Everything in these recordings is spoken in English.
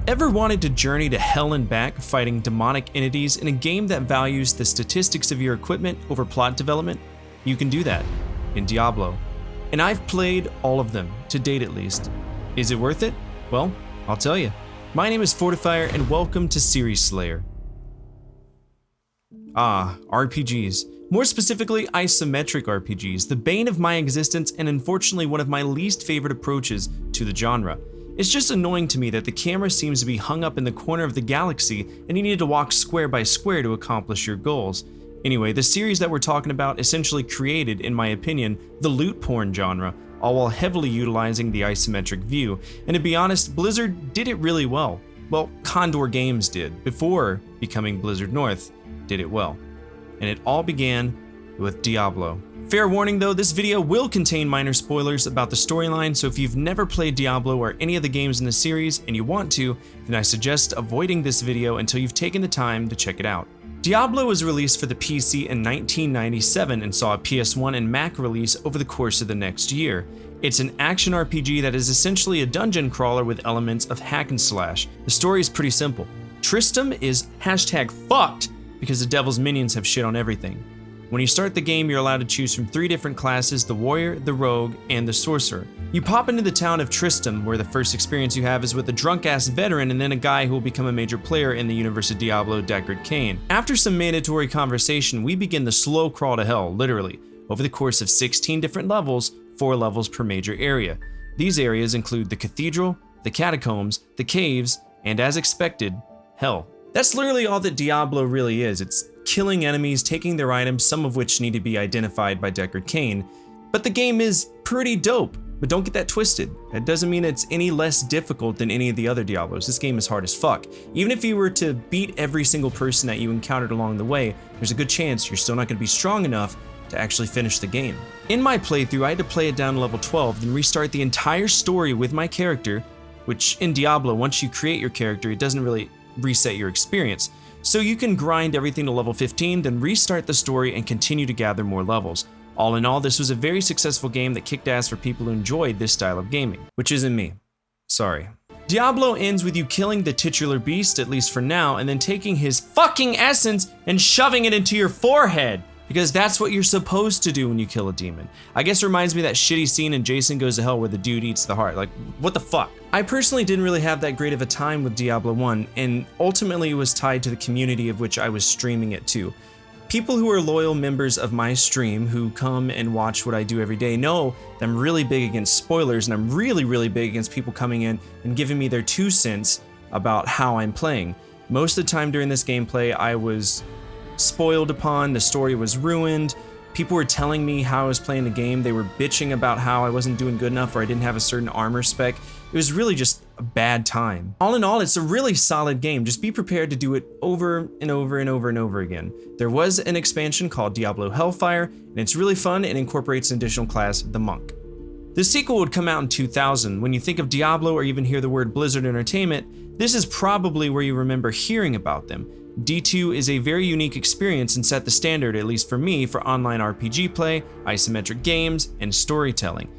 Ever wanted to journey to hell and back fighting demonic entities in a game that values the statistics of your equipment over plot development? You can do that in Diablo. And I've played all of them, to date at least. Is it worth it? Well, I'll tell you. My name is Fortifier and welcome to Series Slayer. RPGs. More specifically, isometric RPGs, the bane of my existence and unfortunately one of my least favorite approaches to the genre. It's just annoying to me that the camera seems to be hung up in the corner of the galaxy and you need to walk square by square to accomplish your goals. Anyway, the series that we're talking about essentially created, in my opinion, the loot porn genre, all while heavily utilizing the isometric view, and to be honest, Blizzard did it really well. Well, Condor Games did, before becoming Blizzard North, did it well. And it all began with Diablo. Fair warning though, this video will contain minor spoilers about the storyline, so if you've never played Diablo or any of the games in the series and you want to, then I suggest avoiding this video until you've taken the time to check it out. Diablo was released for the PC in 1997 and saw a PS1 and Mac release over the course of the next year. It's an action RPG that is essentially a dungeon crawler with elements of hack and slash. The story is pretty simple. Tristram is #fucked because the devil's minions have shit on everything. When you start the game, you're allowed to choose from 3 different classes: the warrior, the rogue, and the sorcerer. You pop into the town of Tristram, where the first experience you have is with a drunk-ass veteran and then a guy who will become a major player in the universe of Diablo, Deckard Cain. After some mandatory conversation, we begin the slow crawl to hell, literally, over the course of 16 different levels, 4 levels per major area. These areas include the cathedral, the catacombs, the caves, and as expected, hell. That's literally all that Diablo really is. It's killing enemies, taking their items, some of which need to be identified by Deckard Cain. But the game is pretty dope, but don't get that twisted. That doesn't mean it's any less difficult than any of the other Diablos. This game is hard as fuck. Even if you were to beat every single person that you encountered along the way, there's a good chance you're still not going to be strong enough to actually finish the game. In my playthrough, I had to play it down to level 12, then restart the entire story with my character, which in Diablo, once you create your character, it doesn't really reset your experience. So you can grind everything to level 15, then restart the story and continue to gather more levels. All in all, this was a very successful game that kicked ass for people who enjoyed this style of gaming, which isn't me. Sorry. Diablo ends with you killing the titular beast, at least for now, and then taking his fucking essence and shoving it into your forehead. Because that's what you're supposed to do when you kill a demon. I guess it reminds me of that shitty scene in Jason Goes to Hell where the dude eats the heart. Like, what the fuck? I personally didn't really have that great of a time with Diablo 1, and ultimately it was tied to the community of which I was streaming it to. People who are loyal members of my stream who come and watch what I do every day know that I'm really big against spoilers, and I'm really big against people coming in and giving me their 2 cents about how I'm playing. Most of the time during this gameplay, I was spoiled upon, the story was ruined, people were telling me how I was playing the game, they were bitching about how I wasn't doing good enough or I didn't have a certain armor spec. It was really just a bad time. All in all, it's a really solid game. Just be prepared to do it over and over and over and over again. There was an expansion called Diablo Hellfire, and it's really fun and incorporates an additional class, the Monk. The sequel would come out in 2000. When you think of Diablo or even hear the word Blizzard Entertainment, this is probably where you remember hearing about them. D2 is a very unique experience and set the standard, at least for me, for online RPG play, isometric games, and storytelling.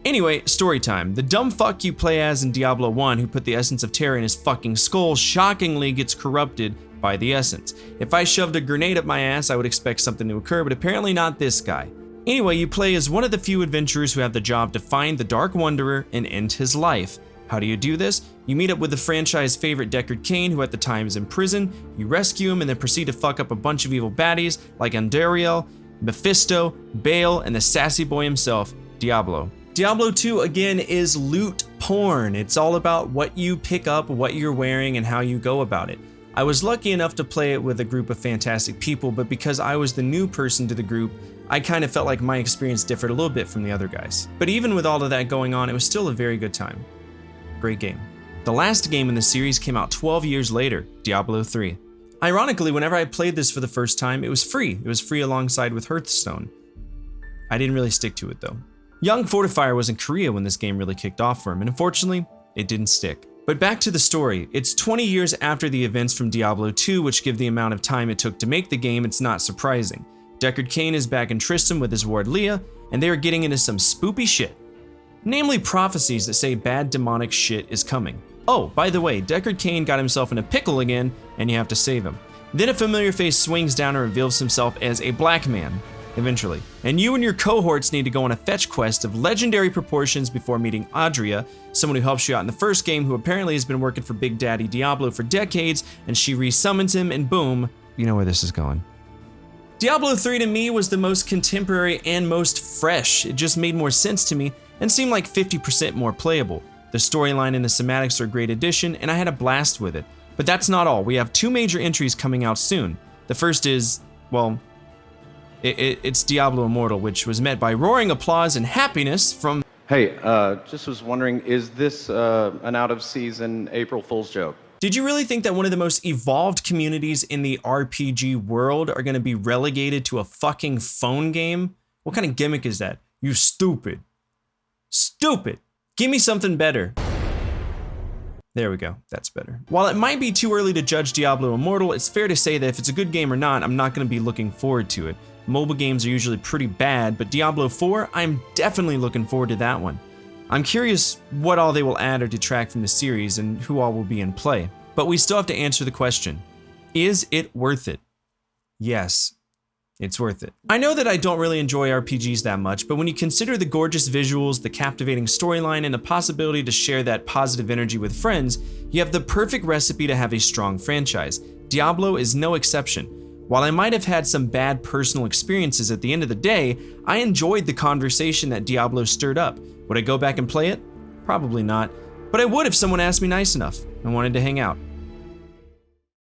Anyway, story time. The dumb fuck you play as in Diablo 1 who put the essence of terror in his fucking skull shockingly gets corrupted by the essence. If I shoved a grenade up my ass, I would expect something to occur, but apparently not this guy. Anyway, you play as one of the few adventurers who have the job to find the Dark Wanderer and end his life. How do you do this? You meet up with the franchise favorite Deckard Cain, who at the time is in prison, you rescue him and then proceed to fuck up a bunch of evil baddies like Andariel, Mephisto, Baal, and the sassy boy himself, Diablo. Diablo 2 again is loot porn. It's all about what you pick up, what you're wearing, and how you go about it. I was lucky enough to play it with a group of fantastic people, but because I was the new person to the group, I kind of felt like my experience differed a little bit from the other guys. But even with all of that going on, it was still a very good time. Great game. The last game in the series came out 12 years later, Diablo 3. Ironically, whenever I played this for the first time, it was free. It was free alongside with Hearthstone. I didn't really stick to it though. Young Fortifier was in Korea when this game really kicked off for him, and unfortunately, it didn't stick. But back to the story. It's 20 years after the events from Diablo 2, which give the amount of time it took to make the game, it's not surprising. Deckard Cain is back in Tristram with his ward Leah, and they are getting into some spoopy shit. Namely prophecies that say bad demonic shit is coming. Oh, by the way, Deckard Cain got himself in a pickle again, and you have to save him. Then a familiar face swings down and reveals himself as a black man, eventually. And you and your cohorts need to go on a fetch quest of legendary proportions before meeting Adria, someone who helps you out in the first game who apparently has been working for Big Daddy Diablo for decades, and she resummons him, and boom, you know where this is going. Diablo 3 to me was the most contemporary and most fresh. It just made more sense to me and seemed like 50% more playable. The storyline and the cinematics are a great addition, and I had a blast with it. But that's not all. We have 2 major entries coming out soon. The first is, well, it's Diablo Immortal, which was met by roaring applause and happiness from... Hey, just was wondering, is this an out-of-season April Fool's joke? Did you really think that one of the most evolved communities in the RPG world are going to be relegated to a fucking phone game? What kind of gimmick is that? You stupid. Stupid. Give me something better. There we go, that's better. While it might be too early to judge Diablo Immortal, it's fair to say that if it's a good game or not, I'm not going to be looking forward to it. Mobile games are usually pretty bad, but Diablo 4, I'm definitely looking forward to that one. I'm curious what all they will add or detract from the series and who all will be in play. But we still have to answer the question, is it worth it? Yes. It's worth it. I know that I don't really enjoy RPGs that much, but when you consider the gorgeous visuals, the captivating storyline, and the possibility to share that positive energy with friends, you have the perfect recipe to have a strong franchise. Diablo is no exception. While I might have had some bad personal experiences at the end of the day, I enjoyed the conversation that Diablo stirred up. Would I go back and play it? Probably not, but I would if someone asked me nice enough and wanted to hang out.